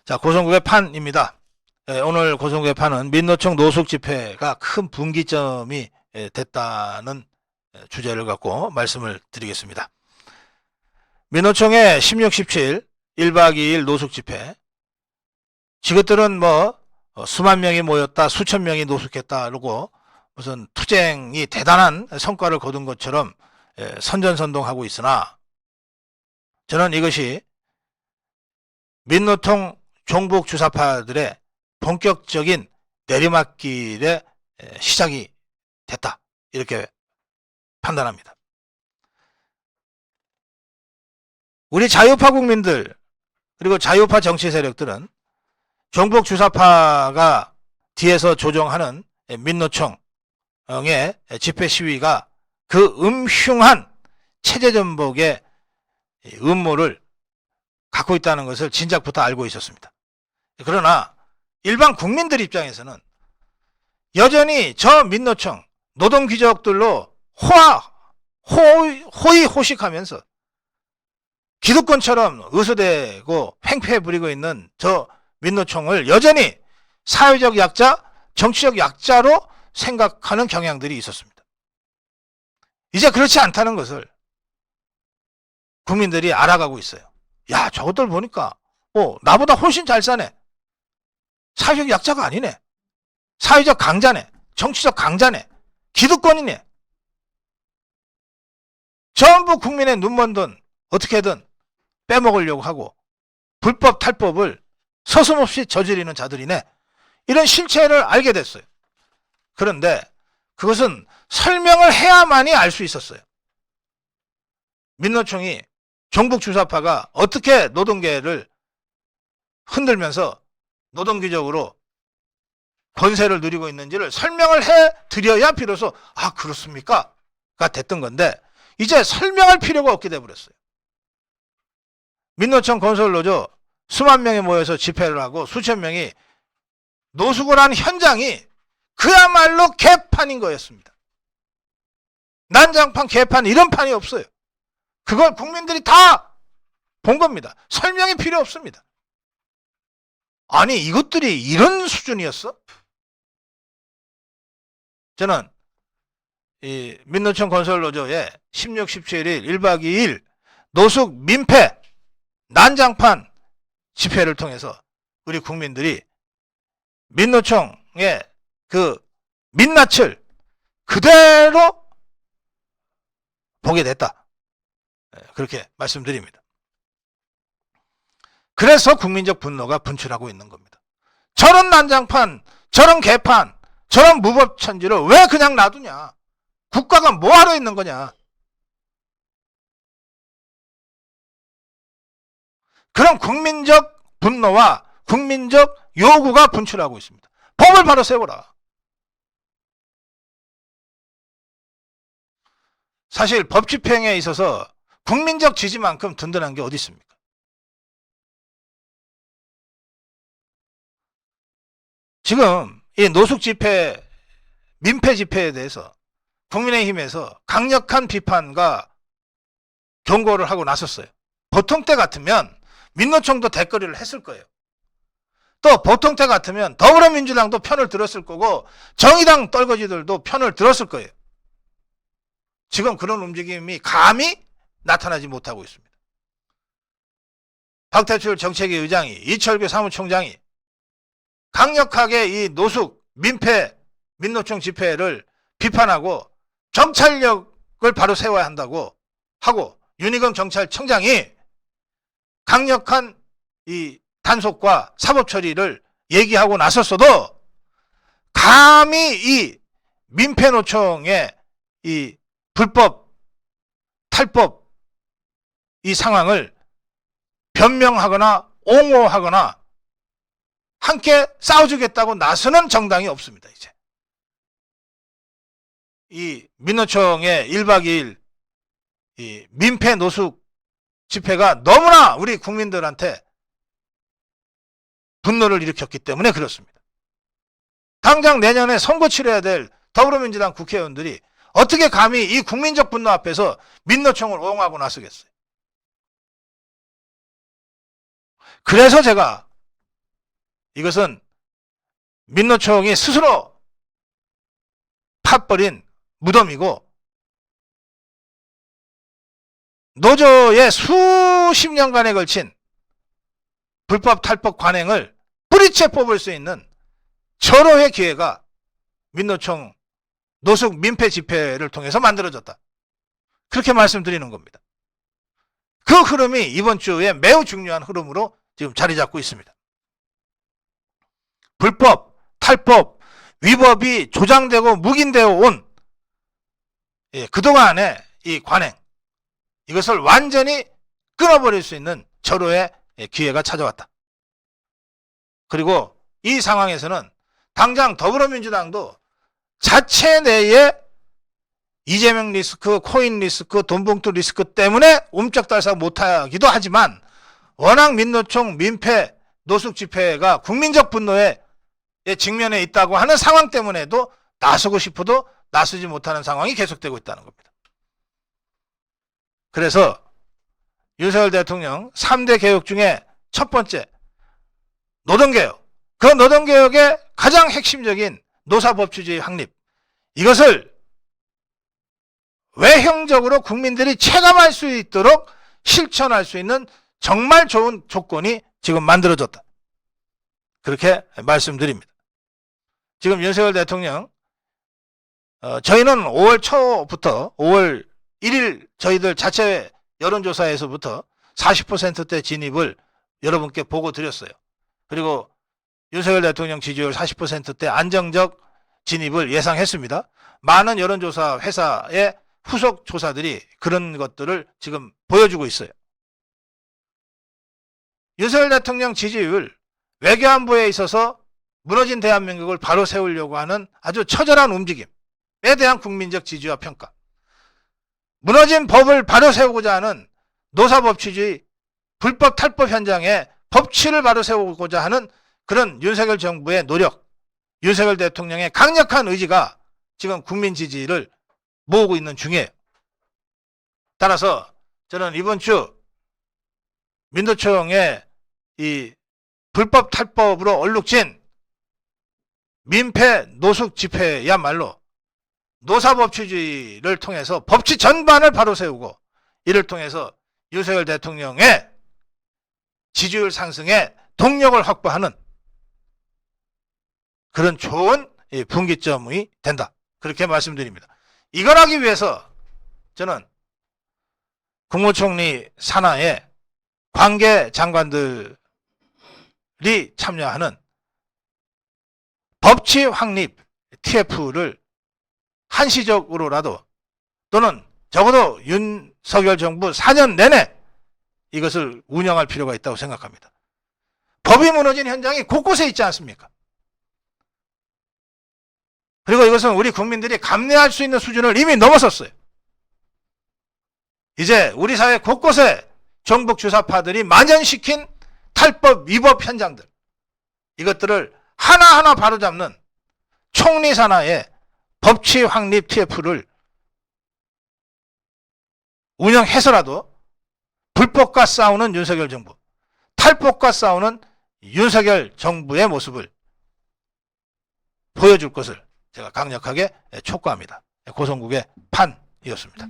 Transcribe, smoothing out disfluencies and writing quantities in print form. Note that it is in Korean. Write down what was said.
자, 고성국의 판입니다. 오늘 고성국의 판은 민노총 노숙 집회가 큰 분기점이 됐다는 주제를 갖고 말씀을 드리겠습니다. 민노총의 16, 17 1박 2일 노숙 집회, 지것들은 수만 명이 모였다, 수천 명이 노숙했다 그러고 무슨 투쟁이 대단한 성과를 거둔 것처럼 선전선동하고 있으나, 저는 이것이 민노총 종북 주사파들의 본격적인 내리막길의 시작이 됐다, 이렇게 판단합니다. 우리 자유파 국민들 그리고 자유파 정치 세력들은 종북 주사파가 뒤에서 조종하는 민노총의 집회 시위가 그 음흉한 체제전복의 음모를 갖고 있다는 것을 진작부터 알고 있었습니다. 그러나 일반 국민들 입장에서는 여전히 저 민노총 노동귀족들로 호의호식하면서 기득권처럼 의소되고 횡패 부리고 있는 저 민노총을 여전히 사회적 약자, 정치적 약자로 생각하는 경향들이 있었습니다. 이제 그렇지 않다는 것을 국민들이 알아가고 있어요. 야, 저것들 보니까 나보다 훨씬 잘 사네. 사회적 약자가 아니네. 사회적 강자네. 정치적 강자네. 기득권이네. 전부 국민의 눈먼 돈 어떻게든 빼먹으려고 하고 불법 탈법을 서슴없이 저지르는 자들이네. 이런 실체를 알게 됐어요. 그런데 그것은 설명을 해야만이 알 수 있었어요. 민노총이, 종북 주사파가 어떻게 노동계를 흔들면서 노동기적으로 권세를 누리고 있는지를 설명을 해드려야 비로소 그렇습니까? 가 됐던 건데, 이제 설명할 필요가 없게 돼버렸어요. 민노총 건설노조 수만 명이 모여서 집회를 하고 수천 명이 노숙을 한 현장이 그야말로 개판인 거였습니다. 난장판, 개판, 이런 판이 없어요. 그걸 국민들이 다 본 겁니다. 설명이 필요 없습니다. 아니, 이것들이 이런 수준이었어? 저는 이 민노총 건설노조의 16, 17일 1박 2일 노숙 민폐 난장판 집회를 통해서 우리 국민들이 민노총의 그 민낯을 그대로 보게 됐다, 그렇게 말씀드립니다. 그래서 국민적 분노가 분출하고 있는 겁니다. 저런 난장판, 저런 개판, 저런 무법천지를 왜 그냥 놔두냐? 국가가 뭐하러 있는 거냐? 그런 국민적 분노와 국민적 요구가 분출하고 있습니다. 법을 바로 세워라. 사실 법 집행에 있어서 국민적 지지만큼 든든한 게 어디 있습니까? 지금 이 노숙 집회, 민폐 집회에 대해서 국민의힘에서 강력한 비판과 경고를 하고 나섰어요. 보통 때 같으면 민노총도 댓글을 했을 거예요. 또 보통 때 같으면 더불어민주당도 편을 들었을 거고 정의당 떨거지들도 편을 들었을 거예요. 지금 그런 움직임이 감히 나타나지 못하고 있습니다. 박태출 정책위 의장이, 이철규 사무총장이 강력하게 이 노숙, 민폐, 민노총 집회를 비판하고 경찰력을 바로 세워야 한다고 하고, 윤희경 경찰청장이 강력한 이 단속과 사법 처리를 얘기하고 나섰어도 감히 이 민폐노총의 이 불법, 탈법 이 상황을 변명하거나 옹호하거나 함께 싸워주겠다고 나서는 정당이 없습니다. 이제 이 민노총의 1박 2일 이 민폐 노숙 집회가 너무나 우리 국민들한테 분노를 일으켰기 때문에 그렇습니다. 당장 내년에 선거 치러야 될 더불어민주당 국회의원들이 어떻게 감히 이 국민적 분노 앞에서 민노총을 옹호하고 나서겠어요? 그래서 제가 이것은 민노총이 스스로 팥버린 무덤이고 노조의 수십 년간에 걸친 불법 탈법 관행을 뿌리채 뽑을 수 있는 절호의 기회가 민노총 노숙 민폐 집회를 통해서 만들어졌다. 그렇게 말씀드리는 겁니다. 그 흐름이 이번 주에 매우 중요한 흐름으로 지금 자리 잡고 있습니다. 불법, 탈법, 위법이 조장되고 묵인되어 온 그동안의 이 관행, 이것을 완전히 끊어버릴 수 있는 절호의 기회가 찾아왔다. 그리고 이 상황에서는 당장 더불어민주당도 자체 내에 이재명 리스크, 코인 리스크, 돈봉투 리스크 때문에 옴짝달싹 못하기도 하지만 워낙 민노총 민폐 노숙 집회가 국민적 분노에 직면해 있다고 하는 상황 때문에도 나서고 싶어도 나서지 못하는 상황이 계속되고 있다는 겁니다. 그래서 윤석열 대통령 3대 개혁 중에 첫 번째 노동개혁, 그 노동개혁의 가장 핵심적인 노사법치주의 확립, 이것을 외형적으로 국민들이 체감할 수 있도록 실천할 수 있는 정말 좋은 조건이 지금 만들어졌다. 그렇게 말씀드립니다. 지금 윤석열 대통령 저희는 5월 초부터 5월 1일 저희들 자체 여론조사에서부터 40%대 진입을 여러분께 보고 드렸어요. 그리고 윤석열 대통령 지지율 40%대 안정적 진입을 예상했습니다. 많은 여론조사 회사의 후속 조사들이 그런 것들을 지금 보여주고 있어요. 윤석열 대통령 지지율, 외교안보에 있어서 무너진 대한민국을 바로 세우려고 하는 아주 처절한 움직임에 대한 국민적 지지와 평가, 무너진 법을 바로 세우고자 하는 노사법치주의, 불법 탈법 현장에 법치를 바로 세우고자 하는 그런 윤석열 정부의 노력, 윤석열 대통령의 강력한 의지가 지금 국민 지지를 모으고 있는 중이에요. 따라서 저는 이번 주 민노총의 이 불법 탈법으로 얼룩진 민폐 노숙 집회야말로 노사법치주의를 통해서 법치 전반을 바로 세우고 이를 통해서 윤석열 대통령의 지지율 상승에 동력을 확보하는 그런 좋은 분기점이 된다. 그렇게 말씀드립니다. 이걸 하기 위해서 저는 국무총리 산하에 관계 장관들이 참여하는 법치 확립 TF를 한시적으로라도 또는 적어도 윤석열 정부 4년 내내 이것을 운영할 필요가 있다고 생각합니다. 법이 무너진 현장이 곳곳에 있지 않습니까? 그리고 이것은 우리 국민들이 감내할 수 있는 수준을 이미 넘어섰어요. 이제 우리 사회 곳곳에 정북 주사파들이 만연시킨 탈법 위법 현장들, 이것들을 하나하나 바로잡는 총리 산하의 법치 확립 TF를 운영해서라도 불법과 싸우는 윤석열 정부, 탈법과 싸우는 윤석열 정부의 모습을 보여줄 것을 제가 강력하게 촉구합니다. 고성국의 판이었습니다.